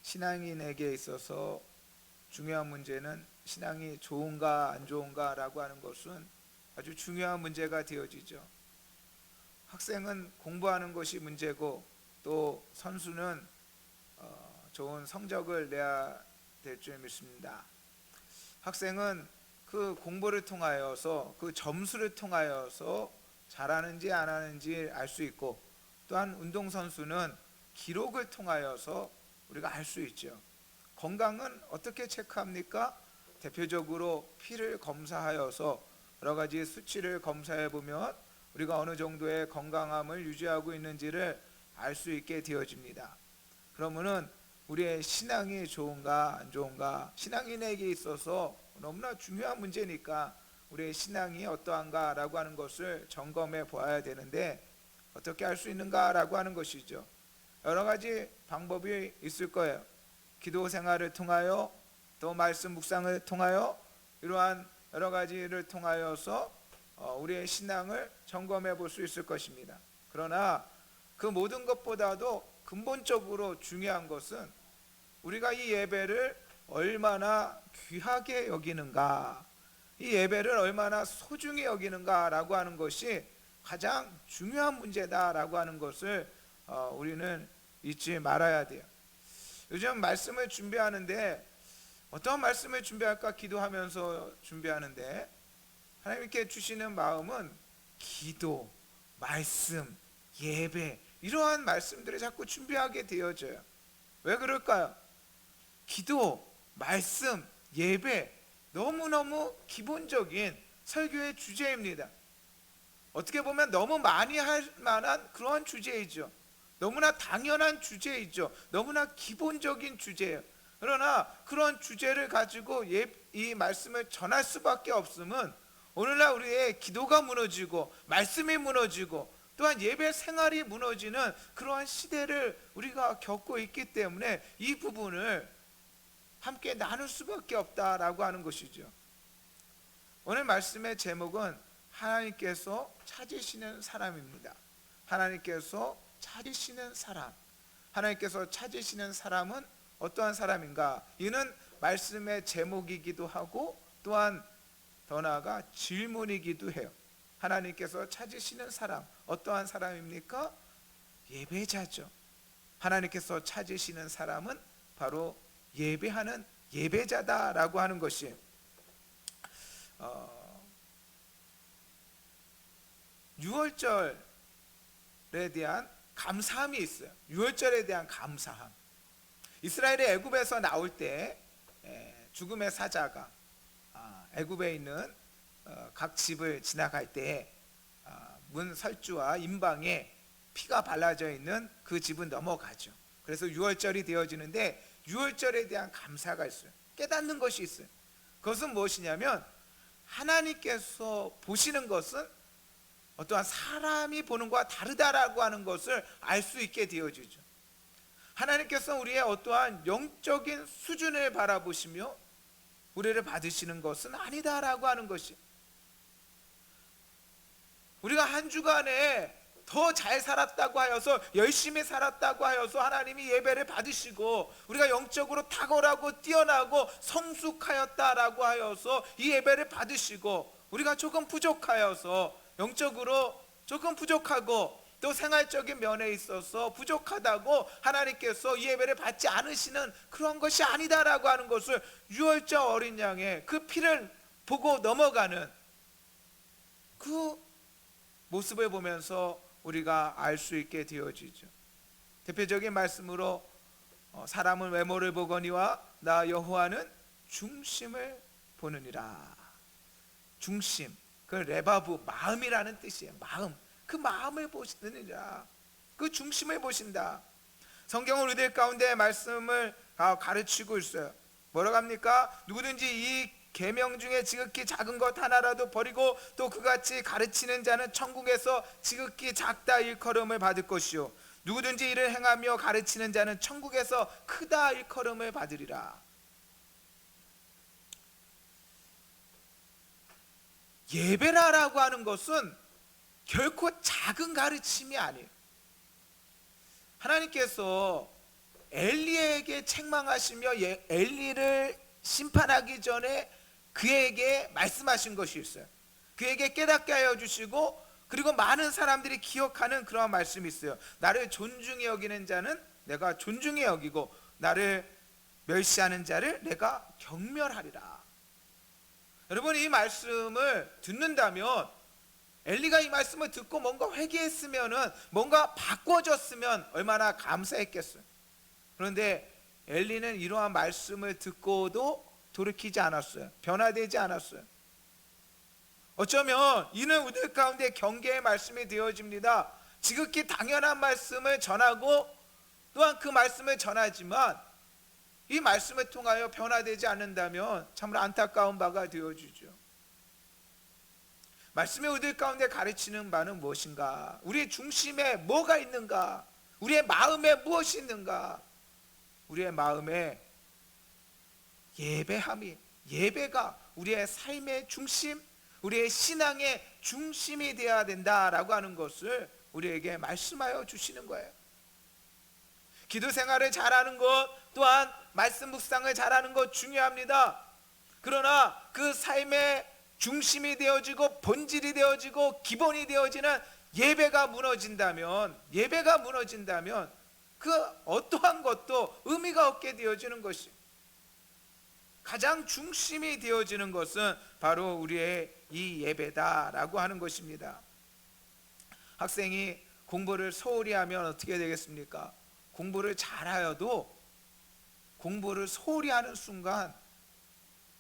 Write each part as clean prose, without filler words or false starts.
신앙인에게 있어서 중요한 문제는 신앙이 좋은가 안 좋은가라고 하는 것은 아주 중요한 문제가 되어지죠. 학생은 공부하는 것이 문제고 또 선수는 좋은 성적을 내야 될 줄 믿습니다. 학생은 그 공부를 통하여서 그 점수를 통하여서 잘하는지 안 하는지 알 수 있고, 또한 운동선수는 기록을 통하여서 우리가 알 수 있죠. 건강은 어떻게 체크합니까? 대표적으로 피를 검사하여서 여러 가지 수치를 검사해 보면 우리가 어느 정도의 건강함을 유지하고 있는지를 알 수 있게 되어집니다. 그러면은 우리의 신앙이 좋은가 안 좋은가, 신앙인에게 있어서 너무나 중요한 문제니까 우리의 신앙이 어떠한가라고 하는 것을 점검해 보아야 되는데, 어떻게 할 수 있는가라고 하는 것이죠. 여러 가지 방법이 있을 거예요. 기도 생활을 통하여, 또 말씀 묵상을 통하여, 이러한 여러 가지를 통하여서 우리의 신앙을 점검해 볼 수 있을 것입니다. 그러나 그 모든 것보다도 근본적으로 중요한 것은 우리가 이 예배를 얼마나 귀하게 여기는가, 이 예배를 얼마나 소중히 여기는가라고 하는 것이 가장 중요한 문제다라고 하는 것을 우리는 잊지 말아야 돼요. 요즘 말씀을 준비하는데 어떤 말씀을 준비할까 기도하면서 준비하는데, 하나님께 주시는 마음은 기도, 말씀, 예배, 이러한 말씀들을 자꾸 준비하게 되어져요. 왜 그럴까요? 기도, 말씀, 예배, 너무너무 기본적인 설교의 주제입니다. 어떻게 보면 너무 많이 할 만한 그러한 주제이죠. 너무나 당연한 주제이죠. 너무나 기본적인 주제예요. 그러나 그런 주제를 가지고 이 말씀을 전할 수밖에 없으면 오늘날 우리의 기도가 무너지고 말씀이 무너지고 또한 예배 생활이 무너지는 그러한 시대를 우리가 겪고 있기 때문에 이 부분을 함께 나눌 수밖에 없다라고 하는 것이죠. 오늘 말씀의 제목은 하나님께서 찾으시는 사람입니다. 하나님께서 찾으시는 사람. 하나님께서 찾으시는 사람은 어떠한 사람인가? 이는 말씀의 제목이기도 하고 또한 더 나아가 질문이기도 해요. 하나님께서 찾으시는 사람, 어떠한 사람입니까? 예배자죠. 하나님께서 찾으시는 사람은 바로 예배하는 예배자다라고 하는 것이 유월절에 대한 감사함이 있어요. 유월절에 대한 감사함. 이스라엘이 애굽에서 나올 때 죽음의 사자가 애굽에 있는 각 집을 지나갈 때 문 설주와 임방에 피가 발라져 있는 그 집은 넘어가죠. 그래서 유월절이 되어지는데 유월절에 대한 감사가 있어요. 깨닫는 것이 있어요. 그것은 무엇이냐면 하나님께서 보시는 것은 어떠한 사람이 보는 것과 다르다라고 하는 것을 알 수 있게 되어지죠. 하나님께서 우리의 어떠한 영적인 수준을 바라보시며 우리를 받으시는 것은 아니다라고 하는 것이, 우리가 한 주간에 더 잘 살았다고 하여서 열심히 살았다고 하여서 하나님이 예배를 받으시고 우리가 영적으로 탁월하고 뛰어나고 성숙하였다라고 하여서 이 예배를 받으시고, 우리가 조금 부족하여서 영적으로 조금 부족하고 또 생활적인 면에 있어서 부족하다고 하나님께서 이 예배를 받지 않으시는 그런 것이 아니다라고 하는 것을 유월절 어린 양의 그 피를 보고 넘어가는 그 모습을 보면서 우리가 알 수 있게 되어지죠. 대표적인 말씀으로 사람은 외모를 보거니와 나 여호와는 중심을 보느니라. 중심, 그 레바브, 마음이라는 뜻이에요. 마음, 그 마음을 보시느니라. 그 중심을 보신다. 성경은 우리들 가운데 말씀을 가르치고 있어요. 뭐라고 합니까? 누구든지 이 계명 중에 지극히 작은 것 하나라도 버리고 또 그같이 가르치는 자는 천국에서 지극히 작다 일컬음을 받을 것이요 누구든지 이를 행하며 가르치는 자는 천국에서 크다 일컬음을 받으리라. 예배라고 하는 것은 결코 작은 가르침이 아니에요. 하나님께서 엘리에게 책망하시며 엘리를 심판하기 전에 그에게 말씀하신 것이 있어요. 그에게 깨닫게 하여 주시고, 그리고 많은 사람들이 기억하는 그러한 말씀이 있어요. 나를 존중히 여기는 자는 내가 존중히 여기고 나를 멸시하는 자를 내가 경멸하리라. 여러분, 이 말씀을 듣는다면, 엘리가 이 말씀을 듣고 뭔가 회개했으면은, 뭔가 바꿔졌으면 얼마나 감사했겠어요. 그런데 엘리는 이러한 말씀을 듣고도 돌이키지 않았어요. 변화되지 않았어요. 어쩌면 이는 우리들 가운데 경계의 말씀이 되어집니다. 지극히 당연한 말씀을 전하고 또한 그 말씀을 전하지만 이 말씀을 통하여 변화되지 않는다면 참으로 안타까운 바가 되어지죠. 말씀이 우리들 가운데 가르치는 바는 무엇인가? 우리의 중심에 뭐가 있는가? 우리의 마음에 무엇이 있는가? 우리의 마음에 예배가 우리의 삶의 중심, 우리의 신앙의 중심이 되어야 된다라고 하는 것을 우리에게 말씀하여 주시는 거예요. 기도 생활을 잘하는 것, 또한 말씀 묵상을 잘하는 것 중요합니다. 그러나 그 삶의 중심이 되어지고 본질이 되어지고 기본이 되어지는 예배가 무너진다면 그 어떠한 것도 의미가 없게 되어지는 것이, 가장 중심이 되어지는 것은 바로 우리의 이 예배다라고 하는 것입니다. 학생이 공부를 소홀히 하면 어떻게 되겠습니까? 공부를 잘하여도 공부를 소홀히 하는 순간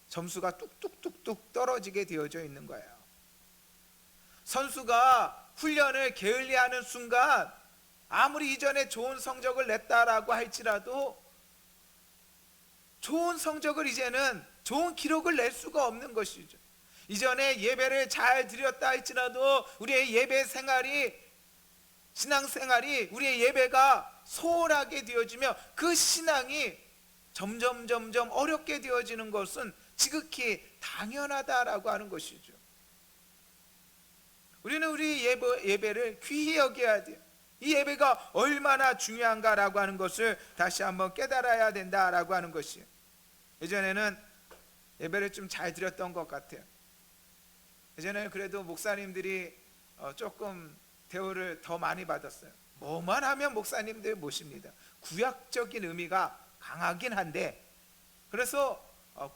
점수가 뚝뚝뚝뚝 떨어지게 되어져 있는 거예요. 선수가 훈련을 게을리하는 순간 아무리 이전에 좋은 성적을 냈다라고 할지라도 좋은 성적을, 이제는 좋은 기록을 낼 수가 없는 것이죠. 이전에 예배를 잘 드렸다 할지라도 우리의 예배 생활이, 신앙생활이, 우리의 예배가 소홀하게 되어지며 그 신앙이 점점 어렵게 되어지는 것은 지극히 당연하다라고 하는 것이죠. 우리는 우리 예배를 귀히 여겨야 돼요. 이 예배가 얼마나 중요한가라고 하는 것을 다시 한번 깨달아야 된다라고 하는 것이에요. 예전에는 예배를 좀 잘 드렸던 것 같아요. 예전에는 그래도 목사님들이 조금 대우를 더 많이 받았어요. 뭐만 하면 목사님들 모십니다. 구약적인 의미가 강하긴 한데, 그래서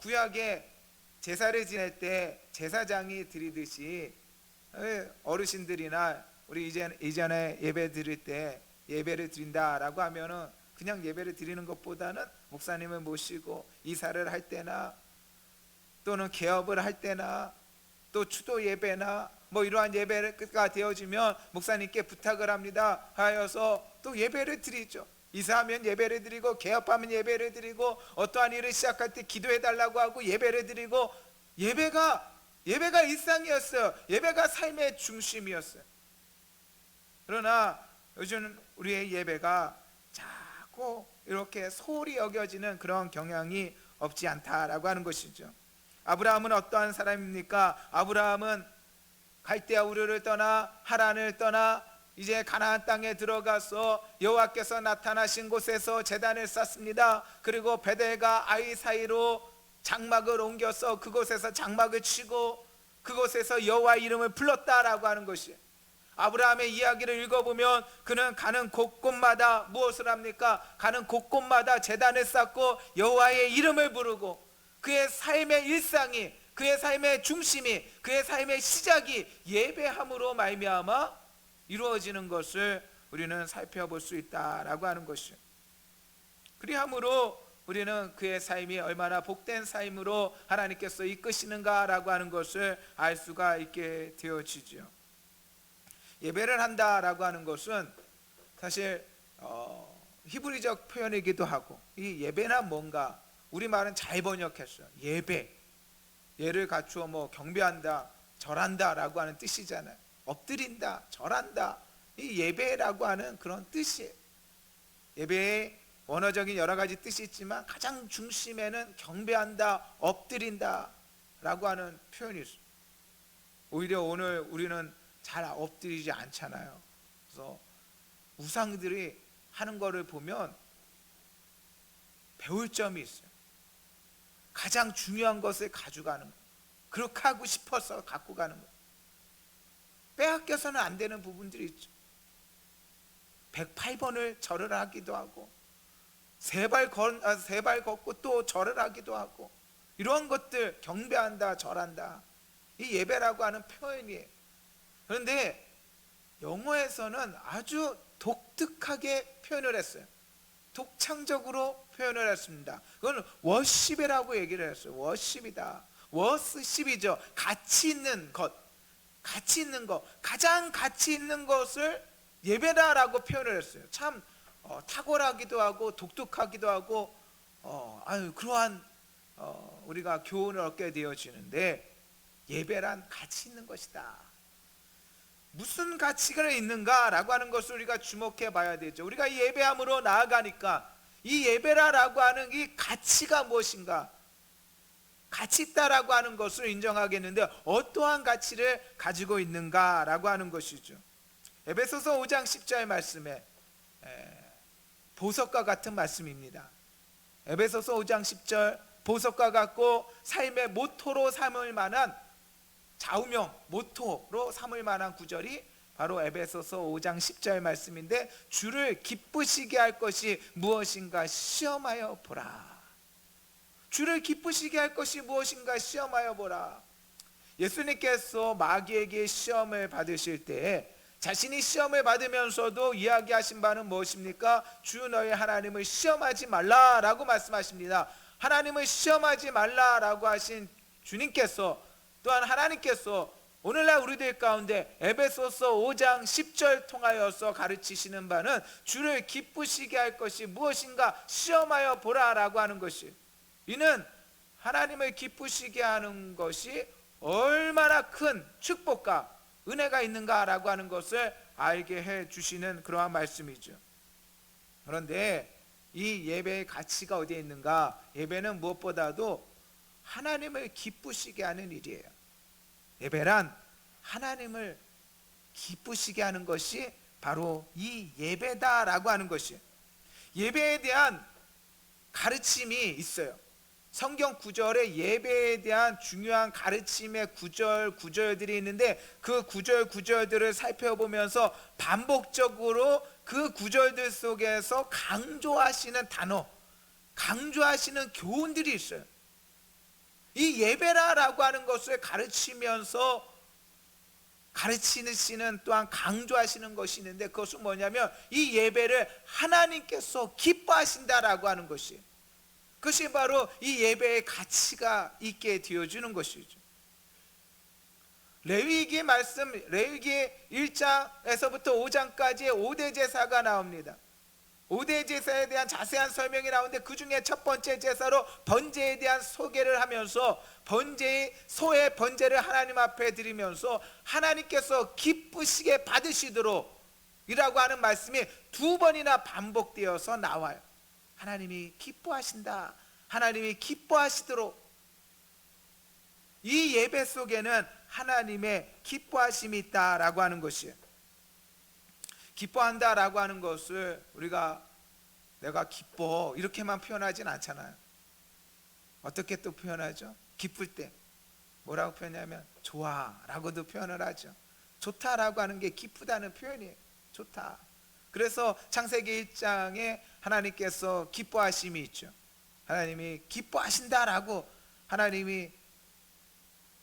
구약에 제사를 지낼 때 제사장이 드리듯이 어르신들이나 우리 이전에 예배 드릴 때 예배를 드린다라고 하면은 그냥 예배를 드리는 것보다는 목사님을 모시고 이사를 할 때나 또는 개업을 할 때나 또 추도 예배나 뭐 이러한 예배가 되어지면 목사님께 부탁을 합니다 하여서 또 예배를 드리죠. 이사하면 예배를 드리고 개업하면 예배를 드리고 어떠한 일을 시작할 때 기도해 달라고 하고 예배를 드리고, 예배가 일상이었어요. 예배가 삶의 중심이었어요. 그러나 요즘 우리의 예배가 자꾸 이렇게 소홀히 여겨지는 그런 경향이 없지 않다라고 하는 것이죠. 아브라함은 어떠한 사람입니까? 아브라함은 갈대아 우르를 떠나 하란을 떠나 이제 가나안 땅에 들어가서 여호와께서 나타나신 곳에서 제단을 쌓습니다. 그리고 베델과 아이 사이로 장막을 옮겨서 그곳에서 장막을 치고 그곳에서 여호와 이름을 불렀다라고 하는 것이에요. 아브라함의 이야기를 읽어보면 그는 가는 곳곳마다 무엇을 합니까? 가는 곳곳마다 제단을 쌓고 여호와의 이름을 부르고, 그의 삶의 일상이, 그의 삶의 중심이, 그의 삶의 시작이 예배함으로 말미암아 이루어지는 것을 우리는 살펴볼 수 있다라고 하는 것이요. 그리함으로 우리는 그의 삶이 얼마나 복된 삶으로 하나님께서 이끄시는가라고 하는 것을 알 수가 있게 되어지죠. 예배를 한다라고 하는 것은 사실 히브리적 표현이기도 하고, 이 예배란 뭔가 우리말은 잘 번역했어요. 예배, 예를 갖추어 뭐 경배한다, 절한다라고 하는 뜻이잖아요. 엎드린다, 절한다, 이 예배라고 하는 그런 뜻이에요. 예배의 원어적인 여러 가지 뜻이 있지만 가장 중심에는 경배한다, 엎드린다 라고 하는 표현이 있어요. 오히려 오늘 우리는 잘 엎드리지 않잖아요. 그래서 우상들이 하는 거를 보면 배울 점이 있어요. 가장 중요한 것을 가져가는 거, 그렇게 하고 싶어서 갖고 가는 거. 빼앗겨서는 안 되는 부분들이 있죠. 108번을 절을 하기도 하고, 세 발 걷고 또 절을 하기도 하고, 이런 것들, 경배한다, 절한다, 이 예배라고 하는 표현이에요. 그런데 영어에서는 아주 독특하게 표현을 했어요. 독창적으로 표현을 했습니다. 그건 워십이라고 얘기를 했어요. 워십이다. 워십이죠. 가치 있는 것, 가치 있는 것, 가장 가치 있는 것을 예배다라고 표현을 했어요. 참 탁월하기도 하고 독특하기도 하고 그러한 우리가 교훈을 얻게 되어지는데, 예배란 가치 있는 것이다. 무슨 가치가 있는가라고 하는 것을 우리가 주목해 봐야 되죠. 우리가 이 예배함으로 나아가니까 이 예배라고 하는 이 가치가 무엇인가, 가치 있다라고 하는 것을 인정하겠는데, 어떠한 가치를 가지고 있는가라고 하는 것이죠. 에베소서 5장 10절 말씀에 보석과 같은 말씀입니다. 에베소서 5장 10절, 보석과 같고 삶의 모토로 삼을 만한, 좌우명 모토로 삼을 만한 구절이 바로 에베소서 5장 10절 말씀인데, 주를 기쁘시게 할 것이 무엇인가 시험하여 보라. 주를 기쁘시게 할 것이 무엇인가 시험하여 보라. 예수님께서 마귀에게 시험을 받으실 때 자신이 시험을 받으면서도 이야기하신 바는 무엇입니까? 주 너희 하나님을 시험하지 말라라고 말씀하십니다. 하나님을 시험하지 말라라고 하신 주님께서, 또한 하나님께서 오늘날 우리들 가운데 에베소서 5장 10절 통하여서 가르치시는 바는 주를 기쁘시게 할 것이 무엇인가 시험하여 보라라고 하는 것이, 이는 하나님을 기쁘시게 하는 것이 얼마나 큰 축복과 은혜가 있는가라고 하는 것을 알게 해 주시는 그러한 말씀이죠. 그런데 이 예배의 가치가 어디에 있는가? 예배는 무엇보다도 하나님을 기쁘시게 하는 일이에요. 예배란 하나님을 기쁘시게 하는 것이 바로 이 예배다라고 하는 것이에요. 예배에 대한 가르침이 있어요. 성경 구절에 예배에 대한 중요한 가르침의 구절들이 있는데, 그 구절들을 살펴보면서 반복적으로 그 구절들 속에서 강조하시는 단어, 강조하시는 교훈들이 있어요. 이 예배라고 하는 것을 가르치면서 가르치시는, 또한 강조하시는 것이 있는데, 그것은 뭐냐면 이 예배를 하나님께서 기뻐하신다라고 하는 것이, 그것이 바로 이 예배의 가치가 있게 되어주는 것이죠. 레위기 말씀, 레위기 1장에서부터 5장까지의 5대 제사가 나옵니다. 5대 제사에 대한 자세한 설명이 나오는데, 그 중에 첫 번째 제사로 번제에 대한 소개를 하면서 소의 번제를 하나님 앞에 드리면서 하나님께서 기쁘시게 받으시도록 이라고 하는 말씀이 두 번이나 반복되어서 나와요. 하나님이 기뻐하신다, 하나님이 기뻐하시도록. 이 예배 속에는 하나님의 기뻐하심이 있다라고 하는 것이에요. 기뻐한다라고 하는 것을 우리가 내가 기뻐 이렇게만 표현하진 않잖아요. 어떻게 또 표현하죠? 기쁠 때 뭐라고 표현하냐면 좋아라고도 표현을 하죠. 좋다라고 하는 게 기쁘다는 표현이에요. 좋다. 그래서 창세기 1장에 하나님께서 기뻐하심이 있죠. 하나님이 기뻐하신다라고, 하나님이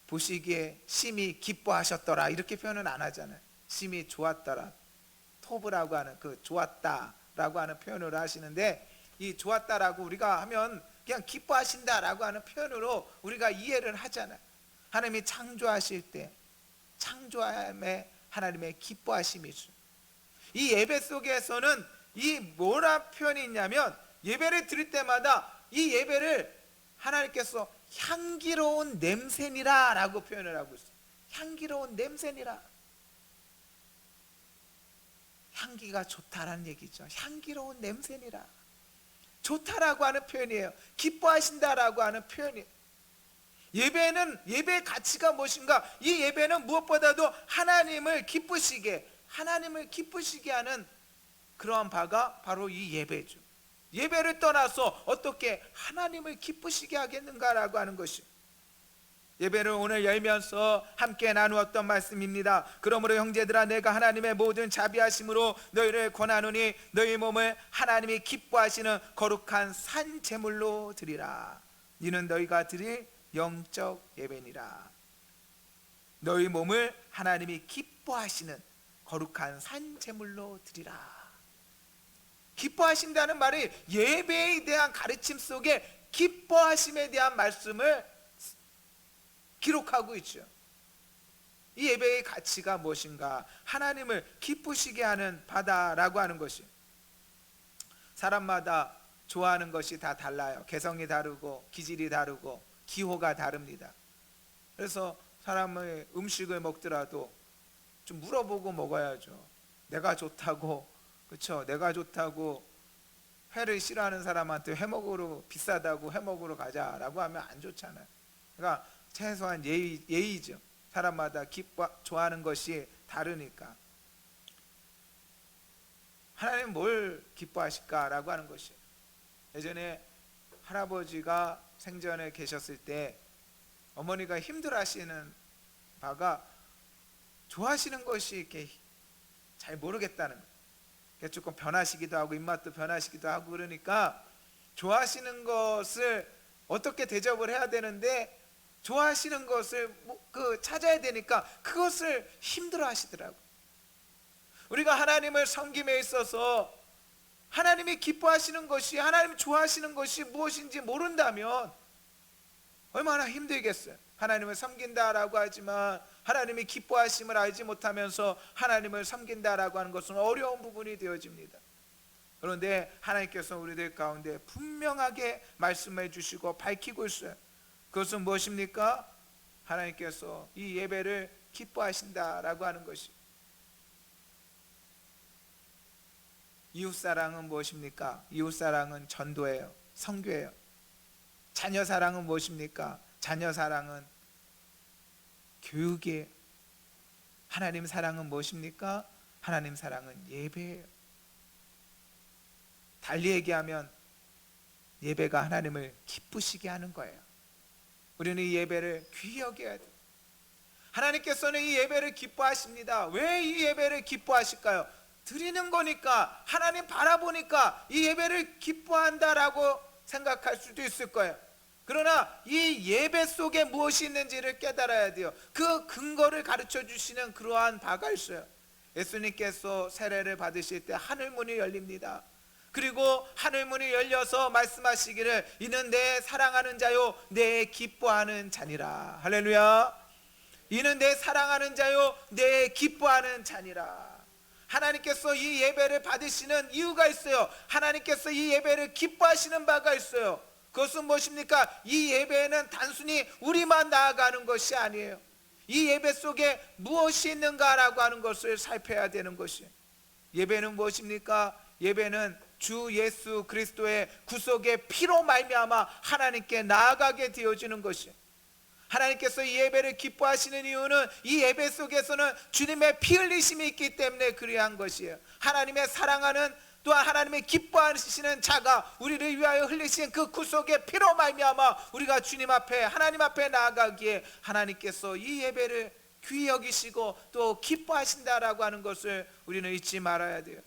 보시기에 심히 기뻐하셨더라 이렇게 표현은 안 하잖아요. 심히 좋았더라, 토브라고 하는 그 좋았다라고 하는 표현을 하시는데, 이 좋았다라고 우리가 하면 그냥 기뻐하신다라고 하는 표현으로 우리가 이해를 하잖아요. 하나님이 창조하실 때 창조함에 하나님의 기뻐하심이 있어요. 이 예배 속에서는 이 뭐라 표현이 있냐면, 예배를 드릴 때마다 이 예배를 하나님께서 향기로운 냄새니라 라고 표현을 하고 있어요. 향기로운 냄새니라. 향기가 좋다라는 얘기죠. 향기로운 냄새니라. 좋다라고 하는 표현이에요. 기뻐하신다라고 하는 표현이에요. 예배는, 예배의 가치가 무엇인가? 이 예배는 무엇보다도 하나님을 기쁘시게 하는 그러한 바가 바로 이 예배죠. 예배를 떠나서 어떻게 하나님을 기쁘시게 하겠는가라고 하는 것이, 예배를 오늘 열면서 함께 나누었던 말씀입니다. 그러므로 형제들아, 내가 하나님의 모든 자비하심으로 너희를 권하노니 너희 몸을 하나님이 기뻐하시는 거룩한 산 제물로 드리라. 이는 너희가 드릴 영적 예배니라. 너희 몸을 하나님이 기뻐하시는 거룩한 산 제물로 드리라. 기뻐하신다는 말이 예배에 대한 가르침 속에 기뻐하심에 대한 말씀을 기록하고 있죠. 이 예배의 가치가 무엇인가? 하나님을 기쁘시게 하는 바다라고 하는 것이, 사람마다 좋아하는 것이 다 달라요. 개성이 다르고 기질이 다르고 기호가 다릅니다. 그래서 사람의 음식을 먹더라도 좀 물어보고 먹어야죠. 내가 좋다고, 그렇죠? 내가 좋다고 회를 싫어하는 사람한테 회 먹으러, 비싸다고 회 먹으러 가자라고 하면 안 좋잖아요. 그러니까 최소한 예의죠. 사람마다 좋아하는 것이 다르니까. 하나님 뭘 기뻐하실까라고 하는 것이, 예전에 할아버지가 생전에 계셨을 때 어머니가 힘들어하시는 바가 좋아하시는 것이 이렇게 잘 모르겠다는 거예요. 조금 변하시기도 하고 입맛도 변하시기도 하고, 그러니까 좋아하시는 것을 어떻게 대접을 해야 되는데 좋아하시는 것을 찾아야 되니까 그것을 힘들어 하시더라고요. 우리가 하나님을 섬김에 있어서 하나님이 기뻐하시는 것이, 하나님 좋아하시는 것이 무엇인지 모른다면 얼마나 힘들겠어요. 하나님을 섬긴다라고 하지만 하나님이 기뻐하심을 알지 못하면서 하나님을 섬긴다라고 하는 것은 어려운 부분이 되어집니다. 그런데 하나님께서 우리들 가운데 분명하게 말씀해 주시고 밝히고 있어요. 그것은 무엇입니까? 하나님께서 이 예배를 기뻐하신다라고 하는 것이. 이웃사랑은 무엇입니까? 이웃사랑은 전도예요. 선교예요. 자녀사랑은 무엇입니까? 자녀사랑은 교육이에요. 하나님 사랑은 무엇입니까? 하나님 사랑은 예배예요. 달리 얘기하면 예배가 하나님을 기쁘시게 하는 거예요. 우리는 이 예배를 귀히 여겨야 돼요. 하나님께서는 이 예배를 기뻐하십니다. 왜 이 예배를 기뻐하실까요? 드리는 거니까, 하나님 바라보니까 이 예배를 기뻐한다라고 생각할 수도 있을 거예요. 그러나 이 예배 속에 무엇이 있는지를 깨달아야 돼요. 그 근거를 가르쳐 주시는 그러한 바가 있어요. 예수님께서 세례를 받으실 때 하늘문이 열립니다. 그리고 하늘문이 열려서 말씀하시기를 이는 내 사랑하는 자요 내 기뻐하는 자니라. 할렐루야. 이는 내 사랑하는 자요 내 기뻐하는 자니라. 하나님께서 이 예배를 받으시는 이유가 있어요. 하나님께서 이 예배를 기뻐하시는 바가 있어요. 그것은 무엇입니까? 이 예배는 단순히 우리만 나아가는 것이 아니에요. 이 예배 속에 무엇이 있는가라고 하는 것을 살펴야 되는 것이에요. 예배는 무엇입니까? 예배는 주 예수 그리스도의 구속의 피로 말미암아 하나님께 나아가게 되어지는 것이에요. 하나님께서 이 예배를 기뻐하시는 이유는 이 예배 속에서는 주님의 피 흘리심이 있기 때문에 그리한 것이에요. 하나님의 사랑하는, 또한 하나님의 기뻐하시는 자가 우리를 위하여 흘리신 그 구속의 피로 말미암아 우리가 주님 앞에, 하나님 앞에 나아가기에 하나님께서 이 예배를 귀히 여기시고 또 기뻐하신다라고 하는 것을 우리는 잊지 말아야 돼요.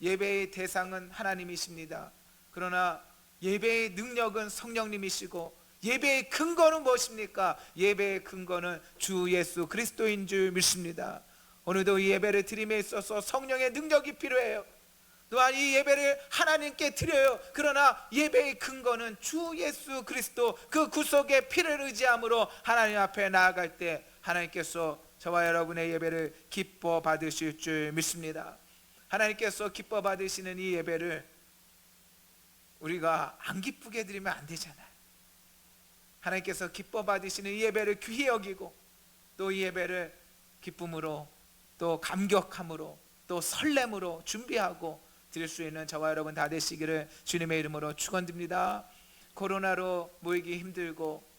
예배의 대상은 하나님이십니다. 그러나 예배의 능력은 성령님이시고, 예배의 근거는 무엇입니까? 예배의 근거는 주 예수 그리스도인 줄 믿습니다. 오늘도 이 예배를 드림에 있어서 성령의 능력이 필요해요. 또한 이 예배를 하나님께 드려요. 그러나 예배의 근거는 주 예수 그리스도 그 구속의 피를 의지함으로 하나님 앞에 나아갈 때 하나님께서 저와 여러분의 예배를 기뻐 받으실 줄 믿습니다. 하나님께서 기뻐 받으시는 이 예배를 우리가 안 기쁘게 드리면 안 되잖아요. 하나님께서 기뻐 받으시는 이 예배를 귀히 여기고 또 이 예배를 기쁨으로 또 감격함으로 또 설렘으로 준비하고 드릴 수 있는 저와 여러분 다 되시기를 주님의 이름으로 축원드립니다. 코로나로 모이기 힘들고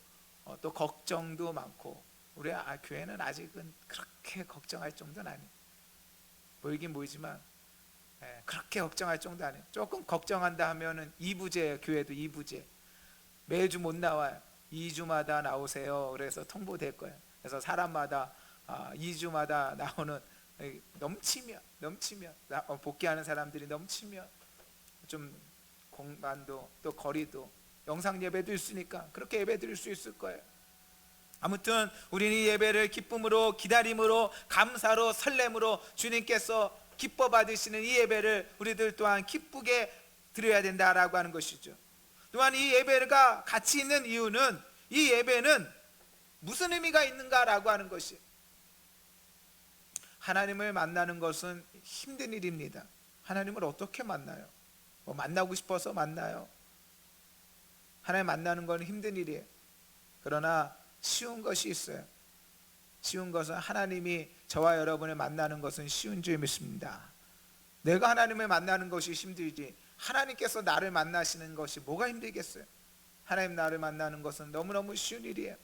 또 걱정도 많고, 우리 교회는 아직은 그렇게 걱정할 정도는 아니에요. 모이긴 모이지만 그렇게 걱정할 정도 아니에요. 조금 걱정한다 하면은 2부제예요. 교회도 2부제. 매주 못 나와요. 2주마다 나오세요. 그래서 통보될 거예요. 그래서 사람마다 2주마다 나오는, 넘치면 복귀하는 사람들이 넘치면 좀 공간도 또 거리도 영상 예배도 있으니까 그렇게 예배 드릴 수 있을 거예요. 아무튼 우리는 이 예배를 기쁨으로, 기다림으로, 감사로, 설렘으로 주님께서 기뻐 받으시는 이 예배를 우리들 또한 기쁘게 드려야 된다라고 하는 것이죠. 또한 이 예배가 가치 있는 이유는, 이 예배는 무슨 의미가 있는가라고 하는 것이, 하나님을 만나는 것은 힘든 일입니다. 하나님을 어떻게 만나요? 만나고 싶어서 만나요? 하나님 만나는 건 힘든 일이에요. 그러나 쉬운 것이 있어요. 쉬운 것은, 하나님이 저와 여러분을 만나는 것은 쉬운 줄 믿습니다. 내가 하나님을 만나는 것이 힘들지 하나님께서 나를 만나시는 것이 뭐가 힘들겠어요? 하나님 나를 만나는 것은 너무너무 쉬운 일이에요.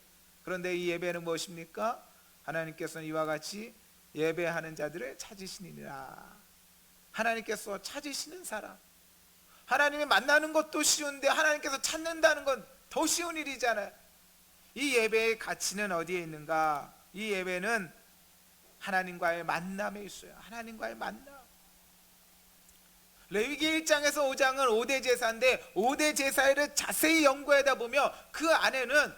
그런데 이 예배는 무엇입니까? 하나님께서는 이와 같이 예배하는 자들을 찾으시니라. 하나님께서 찾으시는 사람, 하나님이 만나는 것도 쉬운데 하나님께서 찾는다는 건 더 쉬운 일이잖아요. 이 예배의 가치는 어디에 있는가? 이 예배는 하나님과의 만남에 있어요. 하나님과의 만남. 레위기 1장에서 5장은 5대 제사인데 5대 제사를 자세히 연구하다 보면 그 안에는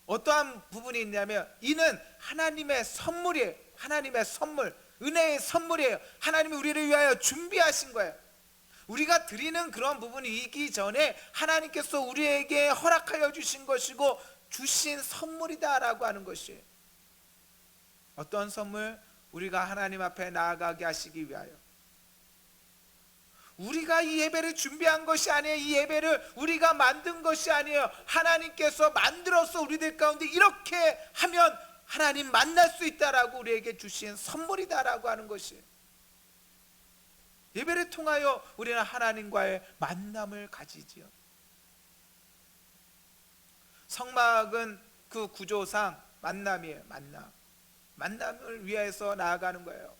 어떠한 부분이 있냐면, 이는 하나님의 선물이에요. 하나님의 선물, 은혜의 선물이에요. 하나님이 우리를 위하여 준비하신 거예요. 우리가 드리는 그런 부분이 있기 전에 하나님께서 우리에게 허락하여 주신 것이고 주신 선물이다라고 하는 것이에요. 어떤 선물? 우리가 하나님 앞에 나아가게 하시기 위하여. 우리가 이 예배를 준비한 것이 아니에요. 이 예배를 우리가 만든 것이 아니에요. 하나님께서 만들어서 우리들 가운데 이렇게 하면 하나님 만날 수 있다라고 우리에게 주신 선물이다라고 하는 것이에요. 예배를 통하여 우리는 하나님과의 만남을 가지지요. 성막은 그 구조상 만남이에요. 만남을 위해서 나아가는 거예요.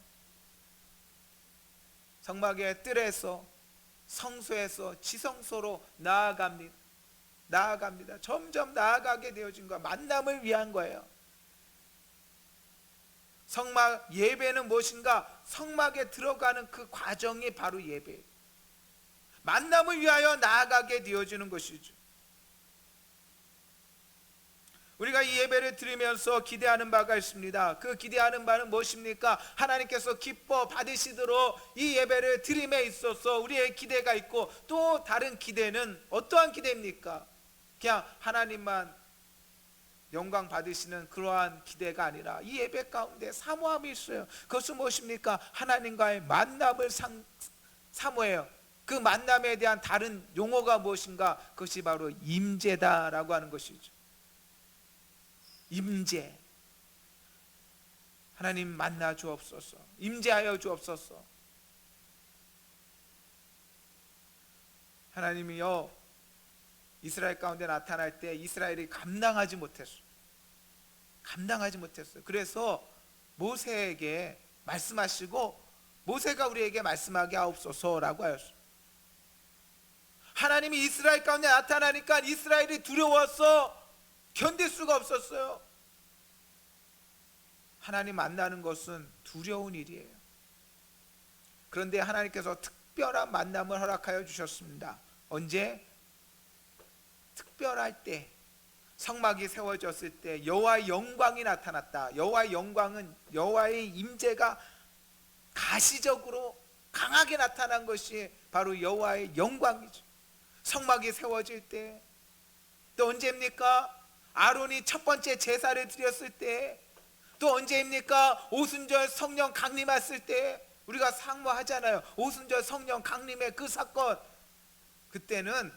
성막의 뜰에서, 성소에서 지성소로 나아갑니다. 점점 나아가게 되어진 거야. 만남을 위한 거예요. 성막 예배는 무엇인가? 성막에 들어가는 그 과정이 바로 예배. 만남을 위하여 나아가게 되어지는 것이죠. 우리가 이 예배를 드리면서 기대하는 바가 있습니다. 그 기대하는 바는 무엇입니까? 하나님께서 기뻐 받으시도록 이 예배를 드림에 있어서 우리의 기대가 있고, 또 다른 기대는 어떠한 기대입니까? 그냥 하나님만 영광 받으시는 그러한 기대가 아니라 이 예배 가운데 사모함이 있어요. 그것은 무엇입니까? 하나님과의 만남을 사모해요. 그 만남에 대한 다른 용어가 무엇인가? 그것이 바로 임재다라고 하는 것이죠. 임재. 하나님 만나 주옵소서. 임재하여 주옵소서. 하나님이요, 이스라엘 가운데 나타날 때 이스라엘이 감당하지 못했어요. 그래서 모세에게 말씀하시고, 모세가 우리에게 말씀하게 하옵소서라고 하였어요. 하나님이 이스라엘 가운데 나타나니까 이스라엘이 두려워서 견딜 수가 없었어요. 하나님 만나는 것은 두려운 일이에요. 그런데 하나님께서 특별한 만남을 허락하여 주셨습니다. 언제? 특별할 때, 성막이 세워졌을 때 여호와의 영광이 나타났다. 여호와의 영광은, 여호와의 임재가 가시적으로 강하게 나타난 것이 바로 여호와의 영광이죠. 성막이 세워질 때, 또 언제입니까? 아론이 첫 번째 제사를 드렸을 때, 또 언제입니까? 오순절 성령 강림했을 때. 우리가 상모하잖아요. 오순절 성령 강림의 그 사건. 그때는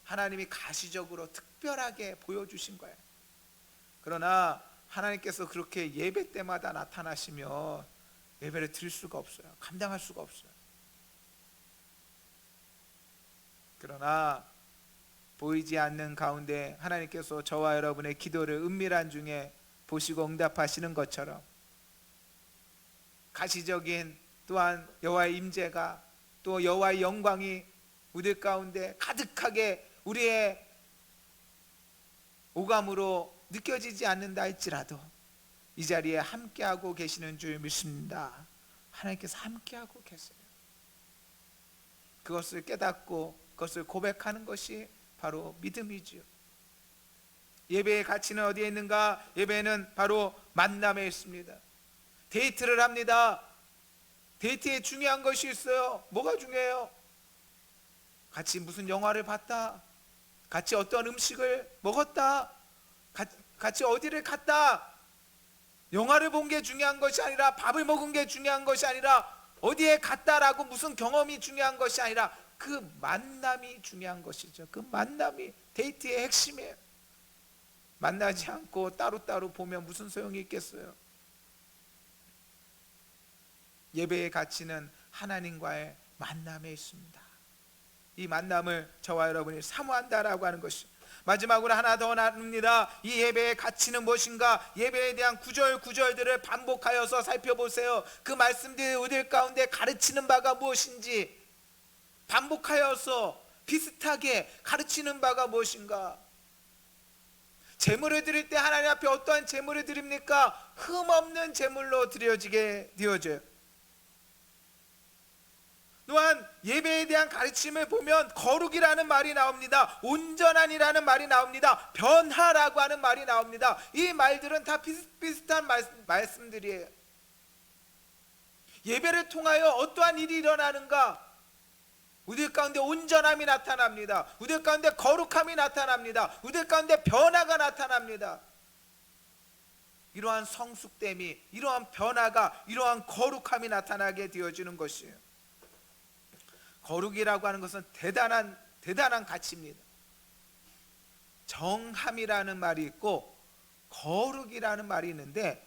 하나님이 가시적으로 특별하게 보여주신 거예요. 그러나 하나님께서 그렇게 예배 때마다 나타나시면 예배를 드릴 수가 없어요. 감당할 수가 없어요. 그러나 보이지 않는 가운데 하나님께서 저와 여러분의 기도를 은밀한 중에 보시고 응답하시는 것처럼, 가시적인 또한 여호와의 임재가 또 여호와의 영광이 우리 가운데 가득하게 우리의 오감으로 느껴지지 않는다 할지라도 이 자리에 함께하고 계시는 줄 믿습니다. 하나님께서 함께하고 계세요. 그것을 깨닫고 그것을 고백하는 것이 바로 믿음이지요. 예배의 가치는 어디에 있는가? 예배는 바로 만남에 있습니다. 데이트를 합니다. 데이트에 중요한 것이 있어요. 뭐가 중요해요? 같이 무슨 영화를 봤다, 같이 어떤 음식을 먹었다, 같이 어디를 갔다. 영화를 본 게 중요한 것이 아니라, 밥을 먹은 게 중요한 것이 아니라, 어디에 갔다라고 무슨 경험이 중요한 것이 아니라 그 만남이 중요한 것이죠. 그 만남이 데이트의 핵심이에요. 만나지 않고 따로따로 보면 무슨 소용이 있겠어요? 예배의 가치는 하나님과의 만남에 있습니다. 이 만남을 저와 여러분이 사모한다라고 하는 것이. 마지막으로 하나 더 나눕니다. 이 예배의 가치는 무엇인가? 예배에 대한 구절들을 반복하여서 살펴보세요. 그 말씀들이 우리 가운데 가르치는 바가 무엇인지 반복하여서 비슷하게 가르치는 바가 무엇인가? 제물을 드릴 때 하나님 앞에 어떠한 제물을 드립니까? 흠없는 제물로 드려지게 되어져요. 또한 예배에 대한 가르침을 보면 거룩이라는 말이 나옵니다. 온전한이라는 말이 나옵니다. 변화라고 하는 말이 나옵니다. 이 말들은 다 비슷비슷한 말씀들이에요. 예배를 통하여 어떠한 일이 일어나는가? 우리 가운데 온전함이 나타납니다. 우리 가운데 거룩함이 나타납니다. 우리 가운데 변화가 나타납니다. 이러한 성숙됨이, 이러한 변화가, 이러한 거룩함이 나타나게 되어지는 것이에요. 거룩이라고 하는 것은 대단한 가치입니다. 정함이라는 말이 있고 거룩이라는 말이 있는데,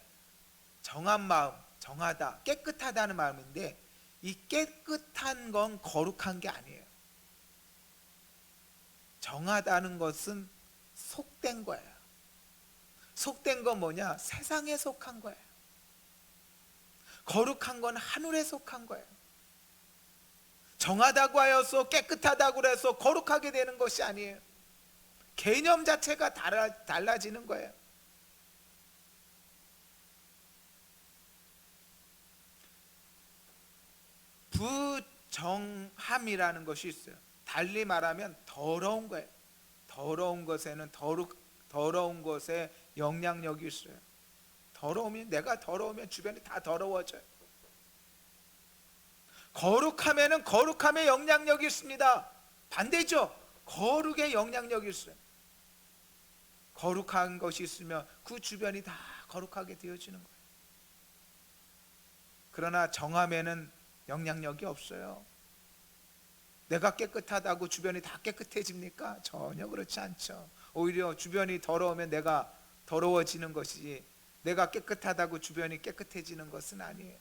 정한 마음, 정하다, 깨끗하다는 마음인데, 이 깨끗한 건 거룩한 게 아니에요. 정하다는 것은 속된 거예요. 속된 건 뭐냐? 세상에 속한 거예요. 거룩한 건 하늘에 속한 거예요. 정하다고 하여서 깨끗하다고 해서 거룩하게 되는 것이 아니에요. 개념 자체가 달라지는 거예요. 부정함이라는 것이 있어요. 달리 말하면 더러운 거예요. 더러운 것에는 더러운 것에 영향력이 있어요. 내가 더러우면 주변이 다 더러워져요. 거룩함에는 거룩함의 영향력이 있습니다. 반대죠. 거룩의 영향력이 있어요. 거룩한 것이 있으면 그 주변이 다 거룩하게 되어지는 거예요. 그러나 정함에는 영향력이 없어요. 내가 깨끗하다고 주변이 다 깨끗해집니까? 전혀 그렇지 않죠. 오히려 주변이 더러우면 내가 더러워지는 것이지, 내가 깨끗하다고 주변이 깨끗해지는 것은 아니에요.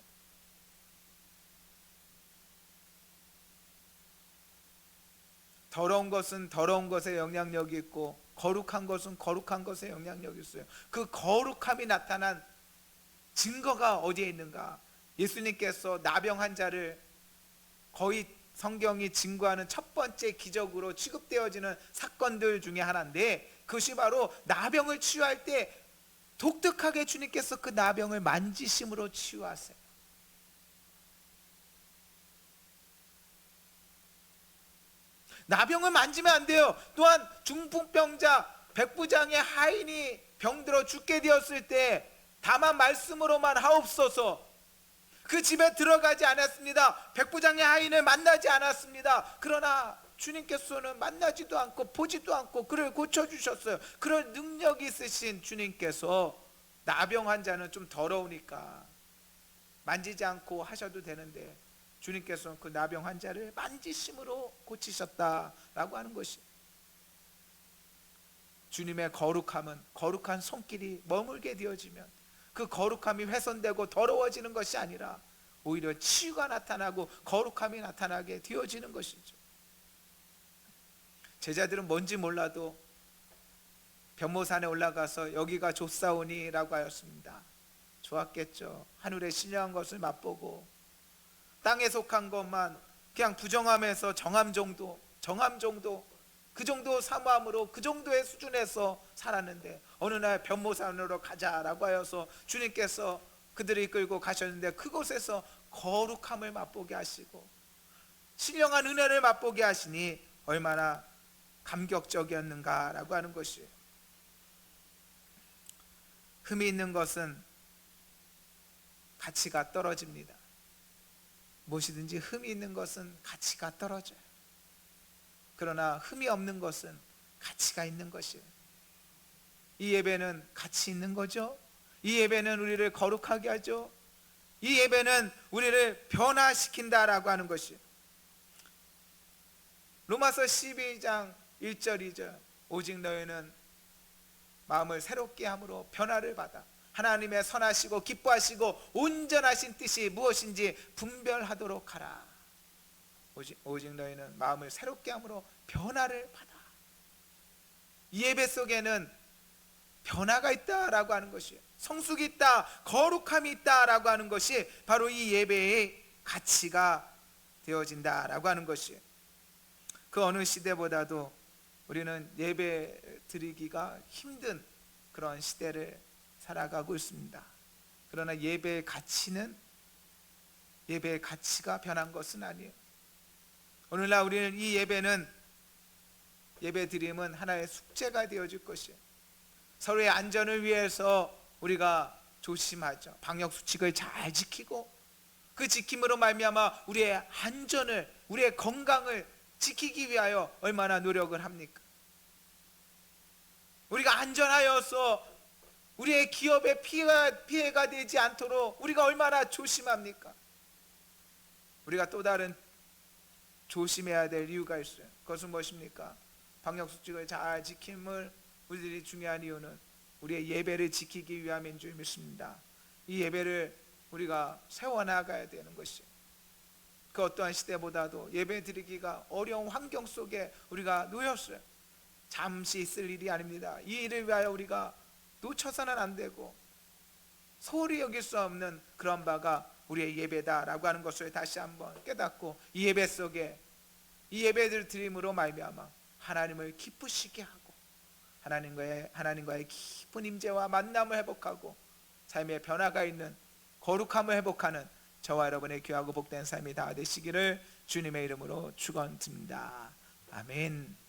더러운 것은 더러운 것에 영향력이 있고, 거룩한 것은 거룩한 것에 영향력이 있어요. 그 거룩함이 나타난 증거가 어디에 있는가? 예수님께서 나병 환자를, 거의 성경이 증거하는 첫 번째 기적으로 취급되어지는 사건들 중에 하나인데, 그것이 바로 나병을 치유할 때 독특하게 주님께서 그 나병을 만지심으로 치유하세요. 나병을 만지면 안 돼요. 또한 중풍병자 백부장의 하인이 병들어 죽게 되었을 때 다만 말씀으로만 하옵소서, 그 집에 들어가지 않았습니다. 백부장의 하인을 만나지 않았습니다. 그러나 주님께서는 만나지도 않고 보지도 않고 그를 고쳐주셨어요. 그럴 능력이 있으신 주님께서 나병 환자는 좀 더러우니까 만지지 않고 하셔도 되는데, 주님께서는 그 나병 환자를 만지심으로 고치셨다라고 하는 것이, 주님의 거룩함은 거룩한 손길이 머물게 되어지면 그 거룩함이 훼손되고 더러워지는 것이 아니라 오히려 치유가 나타나고 거룩함이 나타나게 되어지는 것이죠. 제자들은 뭔지 몰라도 변모산에 올라가서 여기가 좋사오니라고 하였습니다. 좋았겠죠. 하늘의 신령한 것을 맛보고 땅에 속한 것만 그냥 부정함에서 정함 정도 그 정도 사모함으로 그 정도의 수준에서 살았는데 어느 날 변모산으로 가자라고 하여서 주님께서 그들을 이끌고 가셨는데 그곳에서 거룩함을 맛보게 하시고 신령한 은혜를 맛보게 하시니 얼마나 감격적이었는가라고 하는 것이에요. 흠이 있는 것은 가치가 떨어집니다. 무엇이든지 흠이 있는 것은 가치가 떨어져요. 그러나 흠이 없는 것은 가치가 있는 것이에요. 이 예배는 가치 있는 거죠. 이 예배는 우리를 거룩하게 하죠. 이 예배는 우리를 변화시킨다라고 하는 것이에요. 로마서 12장 1절 2절 오직 너희는 마음을 새롭게 함으로 변화를 받아 하나님의 선하시고 기뻐하시고 온전하신 뜻이 무엇인지 분별하도록 하라. 오직 너희는 마음을 새롭게 함으로 변화를 받아. 이 예배 속에는 변화가 있다라고 하는 것이에요. 성숙이 있다, 거룩함이 있다라고 하는 것이 바로 이 예배의 가치가 되어진다라고 하는 것이에요. 그 어느 시대보다도 우리는 예배 드리기가 힘든 그런 시대를 살아가고 있습니다. 그러나 예배의 가치가 변한 것은 아니에요. 오늘날 우리는 이 예배 드림은 하나의 숙제가 되어질 것이에요. 서로의 안전을 위해서 우리가 조심하죠. 방역 수칙을 잘 지키고 그 지킴으로 말미암아 우리의 안전을, 우리의 건강을 지키기 위하여 얼마나 노력을 합니까? 우리가 안전하여서 우리의 기업에 피해가 되지 않도록 우리가 얼마나 조심합니까? 우리가 또 다른 조심해야 될 이유가 있어요. 그것은 무엇입니까? 방역수칙을 잘 지킴을 우리들이 중요한 이유는 우리의 예배를 지키기 위함인 줄 믿습니다. 이 예배를 우리가 세워나가야 되는 것이에요. 그 어떠한 시대보다도 예배 드리기가 어려운 환경 속에 우리가 놓였어요. 잠시 있을 일이 아닙니다. 이 일을 위하여 우리가 놓쳐서는 안 되고 소홀히 여길 수 없는 그런 바가 우리의 예배다라고 하는 것을 다시 한번 깨닫고 이 예배 속에 이 예배를 드림으로 말미암아 하나님을 기쁘시게 하고 하나님과의 깊은 임재와 만남을 회복하고 삶의 변화가 있는 거룩함을 회복하는 저와 여러분의 귀하고 복된 삶이 다 되시기를 주님의 이름으로 축원드립니다. 아멘.